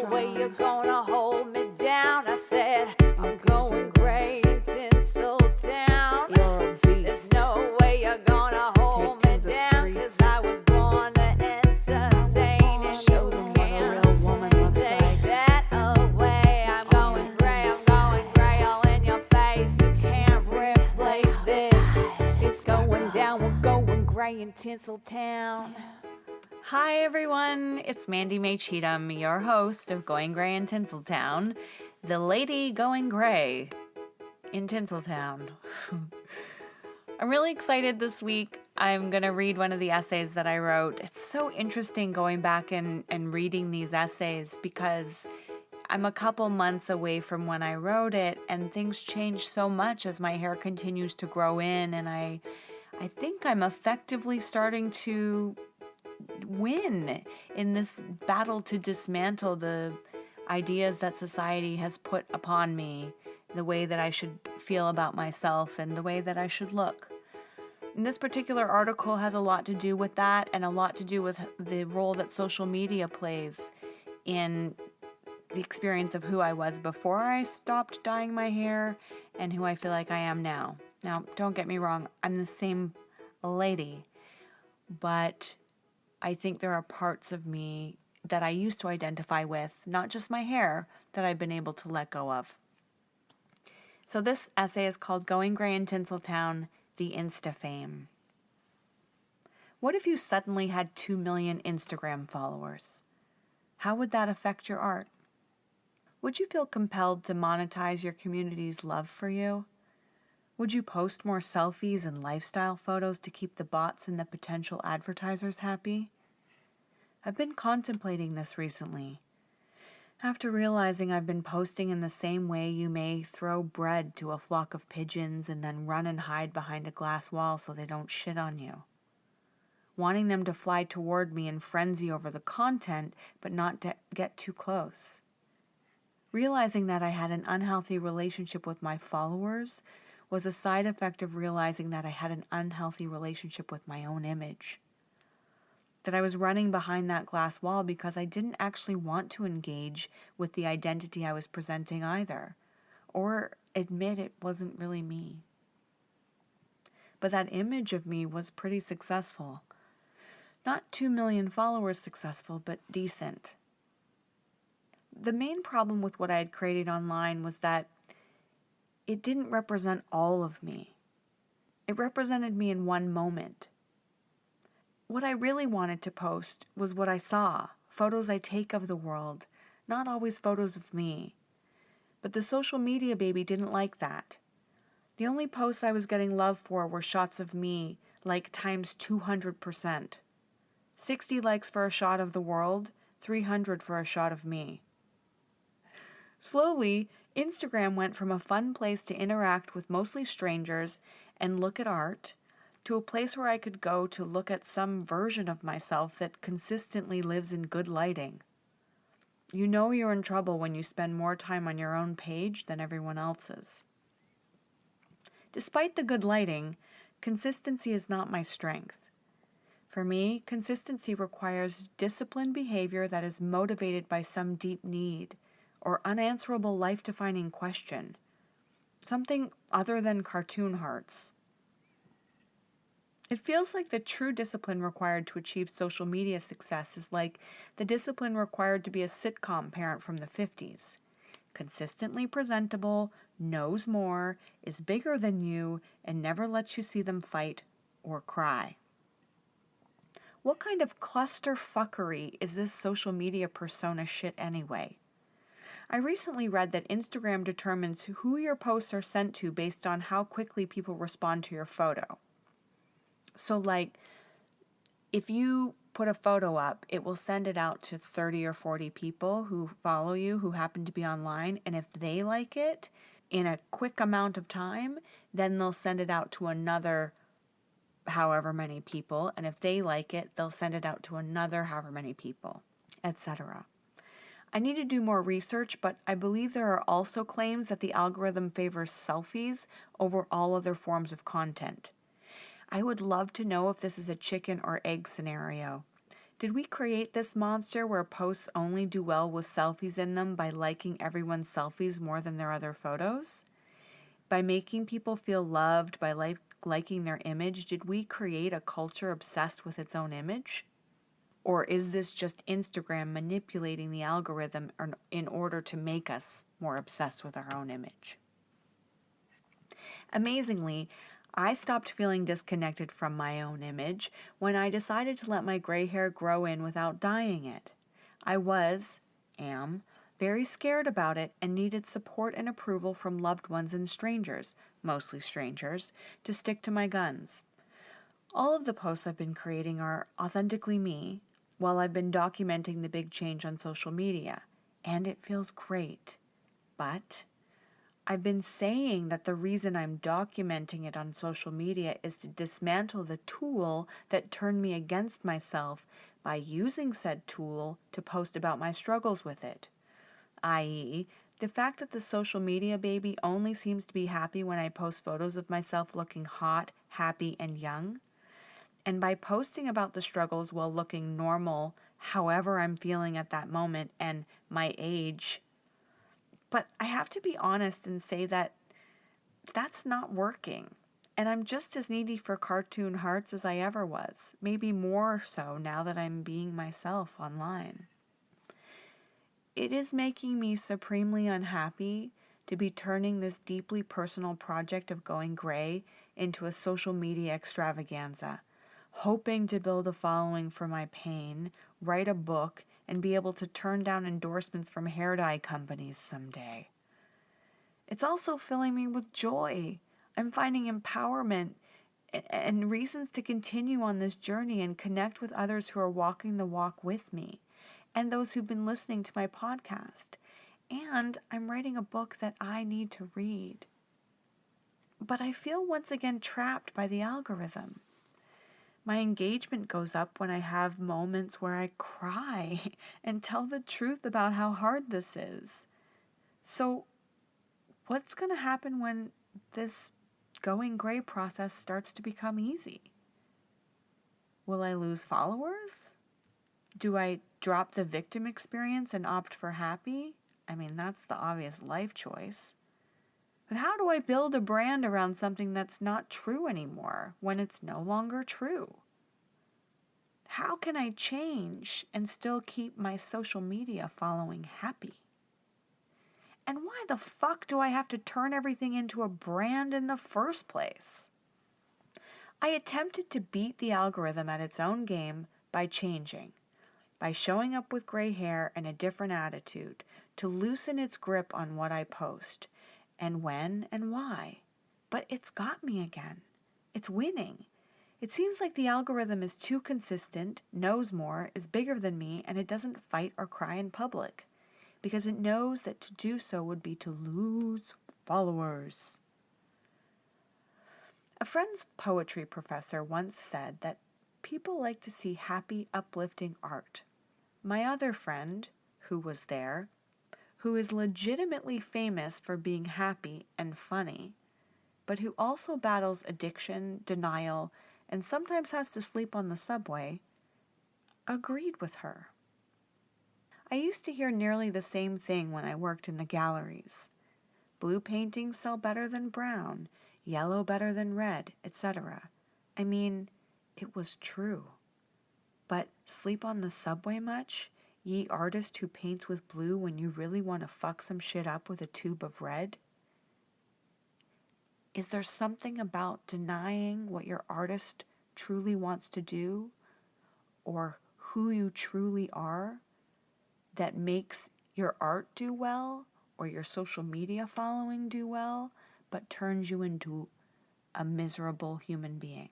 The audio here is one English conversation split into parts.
way you're gonna hold me down. I said, I'm going gray in Tinseltown. You're a beast. There's no way you're gonna hold me down, 'cause I was born to entertain, and Show them you what a real woman can't looks take like. that away. I'm going gray all in your face. You can't replace this. It's going down, we're going gray in Tinseltown. Hi everyone, it's Mandy Mae Cheatham, your host of Going Gray in Tinseltown, the lady going gray in Tinseltown. I'm really excited this week. I'm going to read one of the essays that I wrote. It's so interesting going back and reading these essays because I'm a couple months away from when I wrote it, and things change so much as my hair continues to grow in, and I think I'm effectively starting to win in this battle to dismantle the ideas that society has put upon me, the way that I should feel about myself and the way that I should look. And this particular article has a lot to do with that, and a lot to do with the role that social media plays in the experience of who I was before I stopped dyeing my hair and who I feel like I am now. Now, don't get me wrong, I'm the same lady, but I think there are parts of me that I used to identify with, not just my hair, that I've been able to let go of. So this essay is called Going Gray in Tinseltown, the Insta Fame. What if you suddenly had 2 million Instagram followers? How would that affect your art? Would you feel compelled to monetize your community's love for you? Would you post more selfies and lifestyle photos to keep the bots and the potential advertisers happy? I've been contemplating this recently. After realizing I've been posting in the same way you may throw bread to a flock of pigeons and then run and hide behind a glass wall so they don't shit on you. Wanting them to fly toward me in frenzy over the content, but not to get too close. Realizing that I had an unhealthy relationship with my followers was a side effect of realizing that I had an unhealthy relationship with my own image. That I was running behind that glass wall because I didn't actually want to engage with the identity I was presenting either, or admit it wasn't really me. But that image of me was pretty successful. Not 2 million followers successful, but decent. The main problem with what I had created online was that it didn't represent all of me. It represented me in one moment. What I really wanted to post was what I saw, photos I take of the world, not always photos of me. But the social media baby didn't like that. The only posts I was getting love for were shots of me, like times 200%. 60 likes for a shot of the world, 300 for a shot of me. Slowly, Instagram went from a fun place to interact with mostly strangers and look at art, to a place where I could go to look at some version of myself that consistently lives in good lighting. You know you're in trouble when you spend more time on your own page than everyone else's. Despite the good lighting, consistency is not my strength. For me, consistency requires disciplined behavior that is motivated by some deep need or unanswerable life-defining question, something other than cartoon hearts. It feels like the true discipline required to achieve social media success is like the discipline required to be a sitcom parent from the 50s. Consistently presentable, knows more, is bigger than you, and never lets you see them fight or cry. What kind of cluster fuckery is this social media persona shit anyway? I recently read that Instagram determines who your posts are sent to based on how quickly people respond to your photo. So like, if you put a photo up, it will send it out to 30 or 40 people who follow you, who happen to be online, and if they like it in a quick amount of time, then they'll send it out to another however many people, and if they like it, they'll send it out to another however many people, etc. I need to do more research, but I believe there are also claims that the algorithm favors selfies over all other forms of content. I would love to know if this is a chicken or egg scenario. Did we create this monster where posts only do well with selfies in them by liking everyone's selfies more than their other photos? By making people feel loved by liking their image, did we create a culture obsessed with its own image? Or is this just Instagram manipulating the algorithm in order to make us more obsessed with our own image? Amazingly, I stopped feeling disconnected from my own image when I decided to let my gray hair grow in without dyeing it. I am, very scared about it and needed support and approval from loved ones and strangers, mostly strangers, to stick to my guns. All of the posts I've been creating are authentically me, while I've been documenting the big change on social media, and it feels great. But I've been saying that the reason I'm documenting it on social media is to dismantle the tool that turned me against myself by using said tool to post about my struggles with it, i.e., the fact that the social media baby only seems to be happy when I post photos of myself looking hot, happy, and young. And by posting about the struggles while looking normal, however I'm feeling at that moment and my age. But I have to be honest and say that that's not working. And I'm just as needy for cartoon hearts as I ever was. Maybe more so now that I'm being myself online. It is making me supremely unhappy to be turning this deeply personal project of going gray into a social media extravaganza, hoping to build a following for my pain, write a book, and be able to turn down endorsements from hair dye companies someday. It's also filling me with joy. I'm finding empowerment and reasons to continue on this journey and connect with others who are walking the walk with me and those who've been listening to my podcast. And I'm writing a book that I need to read. But I feel once again trapped by the algorithm. My engagement goes up when I have moments where I cry and tell the truth about how hard this is. So, what's going to happen when this going gray process starts to become easy? Will I lose followers? Do I drop the victim experience and opt for happy? I mean, that's the obvious life choice. But how do I build a brand around something that's not true anymore when it's no longer true? How can I change and still keep my social media following happy? And why the fuck do I have to turn everything into a brand in the first place? I attempted to beat the algorithm at its own game by changing, by showing up with gray hair and a different attitude to loosen its grip on what I post and when and why. But it's got me again. It's winning. It seems like the algorithm is too consistent, knows more, is bigger than me, and it doesn't fight or cry in public because it knows that to do so would be to lose followers. A friend's poetry professor once said that people like to see happy, uplifting art. My other friend, who was there, who is legitimately famous for being happy and funny, but who also battles addiction, denial, and sometimes has to sleep on the subway, agreed with her. I used to hear nearly the same thing when I worked in the galleries. Blue paintings sell better than brown, yellow better than red, etc. I mean, it was true. But sleep on the subway much, ye artist who paints with blue when you really want to fuck some shit up with a tube of red? Is there something about denying what your artist truly wants to do or who you truly are that makes your art do well or your social media following do well but turns you into a miserable human being?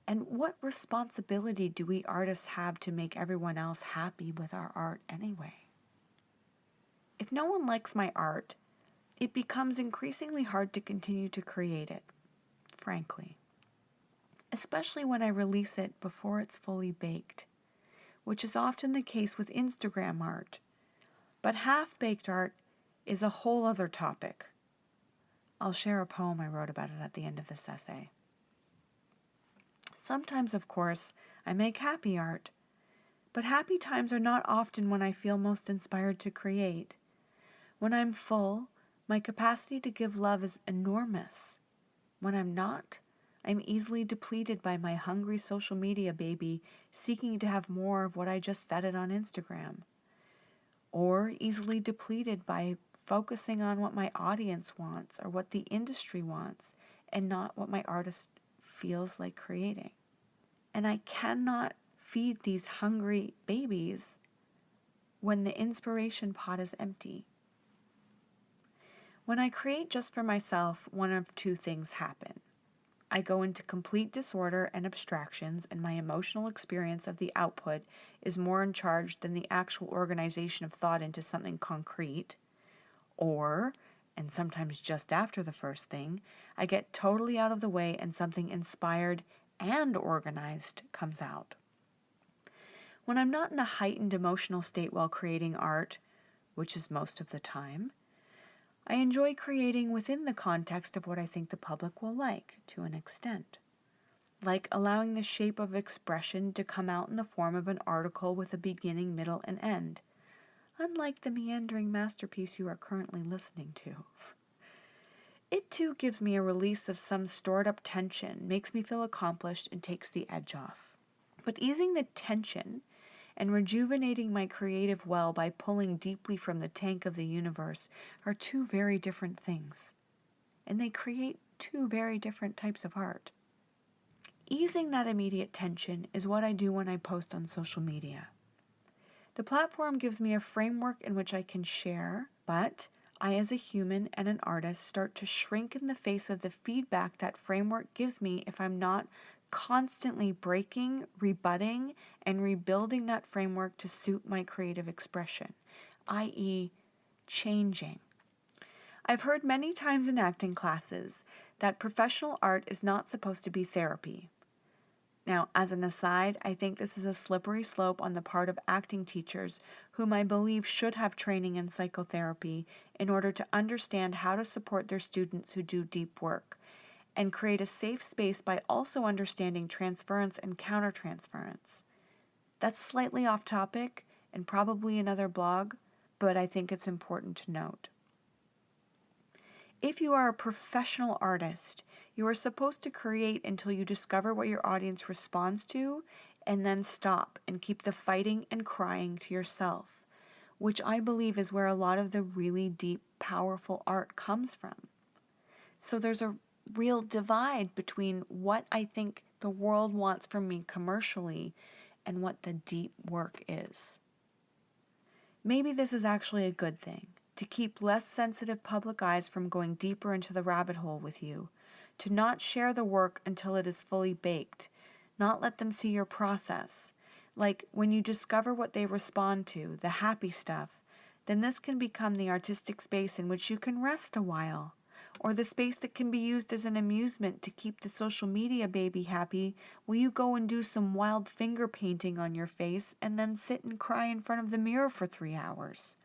And what responsibility do we artists have to make everyone else happy with our art anyway? If no one likes my art, it becomes increasingly hard to continue to create it, frankly. Especially when I release it before it's fully baked, which is often the case with Instagram art. But half-baked art is a whole other topic. I'll share a poem I wrote about it at the end of this essay. Sometimes, of course, I make happy art, but happy times are not often when I feel most inspired to create. When I'm full, my capacity to give love is enormous. When I'm not, I'm easily depleted by my hungry social media baby seeking to have more of what I just fed it on Instagram. Or easily depleted by focusing on what my audience wants or what the industry wants and not what my artist feels like creating. And I cannot feed these hungry babies when the inspiration pot is empty. When I create just for myself, one of two things happen. I go into complete disorder and abstractions, and my emotional experience of the output is more in charge than the actual organization of thought into something concrete. Or, and sometimes just after the first thing, I get totally out of the way and something inspired and organized comes out. When I'm not in a heightened emotional state while creating art, which is most of the time, I enjoy creating within the context of what I think the public will like, to an extent. Like allowing the shape of expression to come out in the form of an article with a beginning, middle, and end, unlike the meandering masterpiece you are currently listening to. It too gives me a release of some stored up tension, makes me feel accomplished, and takes the edge off. But easing the tension and rejuvenating my creative well by pulling deeply from the tank of the universe are two very different things, and they create two very different types of art. Easing that immediate tension is what I do when I post on social media. The platform gives me a framework in which I can share, but I as a human and an artist start to shrink in the face of the feedback that framework gives me if I'm not constantly breaking, rebutting, and rebuilding that framework to suit my creative expression, i.e., changing. I've heard many times in acting classes that professional art is not supposed to be therapy. Now, as an aside, I think this is a slippery slope on the part of acting teachers whom I believe should have training in psychotherapy in order to understand how to support their students who do deep work, and create a safe space by also understanding transference and countertransference. That's slightly off topic and probably another blog, but I think it's important to note. If you are a professional artist, you are supposed to create until you discover what your audience responds to and then stop and keep the fighting and crying to yourself, which I believe is where a lot of the really deep, powerful art comes from. So there's a real divide between what I think the world wants from me commercially and what the deep work is. Maybe this is actually a good thing, to keep less sensitive public eyes from going deeper into the rabbit hole with you, to not share the work until it is fully baked, not let them see your process. Like when you discover what they respond to, the happy stuff, then this can become the artistic space in which you can rest a while, or the space that can be used as an amusement to keep the social media baby happy while you go and do some wild finger painting on your face and then sit and cry in front of the mirror for 3 hours.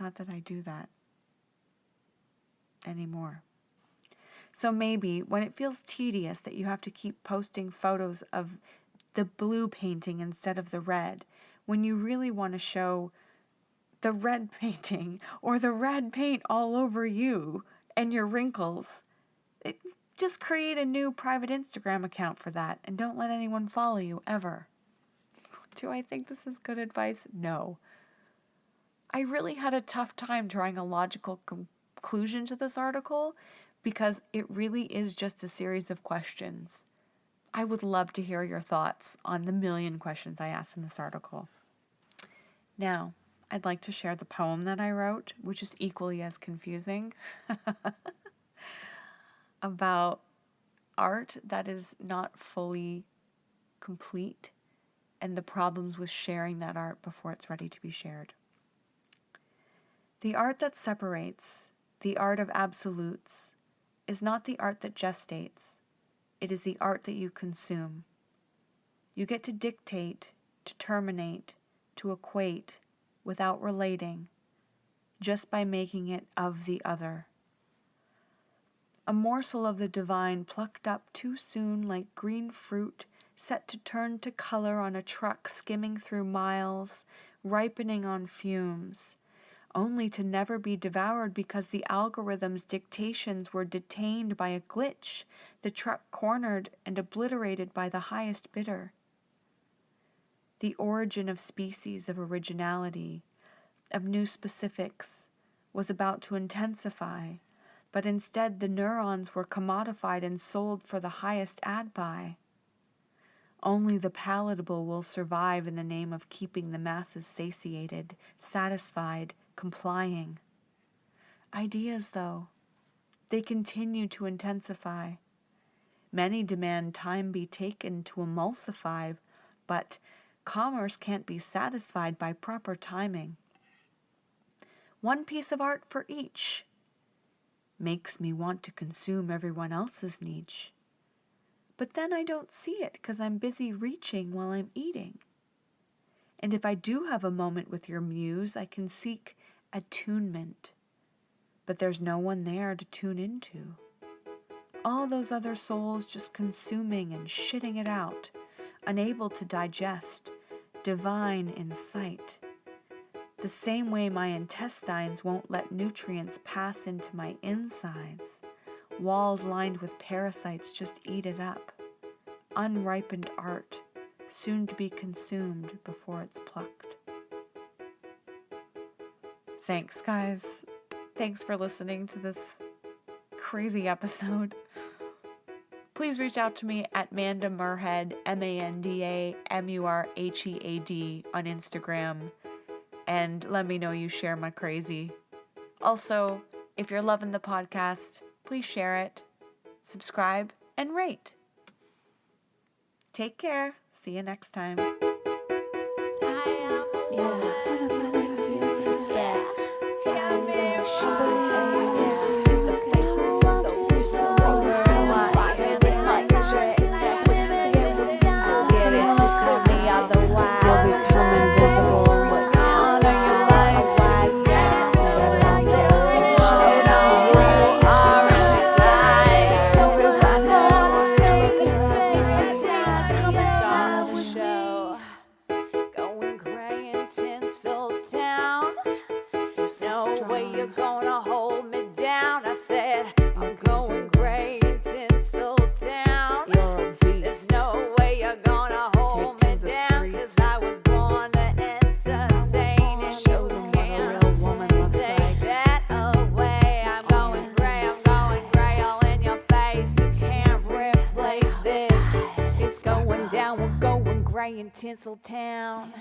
Not that I do that anymore. So maybe when it feels tedious that you have to keep posting photos of the blue painting instead of the red, when you really want to show the red painting or the red paint all over you and your wrinkles, just create a new private Instagram account for that and don't let anyone follow you ever. Do I think this is good advice? No. I really had a tough time drawing a logical conclusion to this article because it really is just a series of questions. I would love to hear your thoughts on the million questions I asked in this article. Now, I'd like to share the poem that I wrote, which is equally as confusing, about art that is not fully complete and the problems with sharing that art before it's ready to be shared. The art that separates, the art of absolutes, is not the art that gestates. It is the art that you consume. You get to dictate, to terminate, to equate, without relating, just by making it of the other. a morsel of the divine plucked up too soon like green fruit, set to turn to color on a truck skimming through miles, ripening on fumes, only to never be devoured because the algorithm's dictations were detained by a glitch, the truck cornered and obliterated by the highest bidder. The origin of species of originality, of new specifics, was about to intensify, but instead the neurons were commodified and sold for the highest ad buy. Only the palatable will survive in the name of keeping the masses satiated, satisfied, complying. Ideas, though, they continue to intensify. Many demand time be taken to emulsify, but commerce can't be satisfied by proper timing. One piece of art for each makes me want to consume everyone else's niche. But then I don't see it because I'm busy reaching while I'm eating. And if I do have a moment with your muse, I can seek attunement. But there's no one there to tune into. All those other souls just consuming and shitting it out, unable to digest, divine in sight. The same way my intestines won't let nutrients pass into my insides. Walls lined with parasites just eat it up. Unripened art, soon to be consumed before it's plucked. Thanks, guys. Thanks for listening to this crazy episode. Please reach out to me at Manda Murhead, MandaMurhead, on Instagram, and let me know you share my crazy. Also, if you're loving the podcast, please share it, subscribe, and rate. Take care. See you next time. You're gonna hold me down. I said, I'm going gray in Tinseltown. There's no way you're gonna hold me down, 'cause I was born to entertain, and you can't take that away. I'm going gray all in your face. You can't replace this. It's going down, we're going gray in Tinseltown.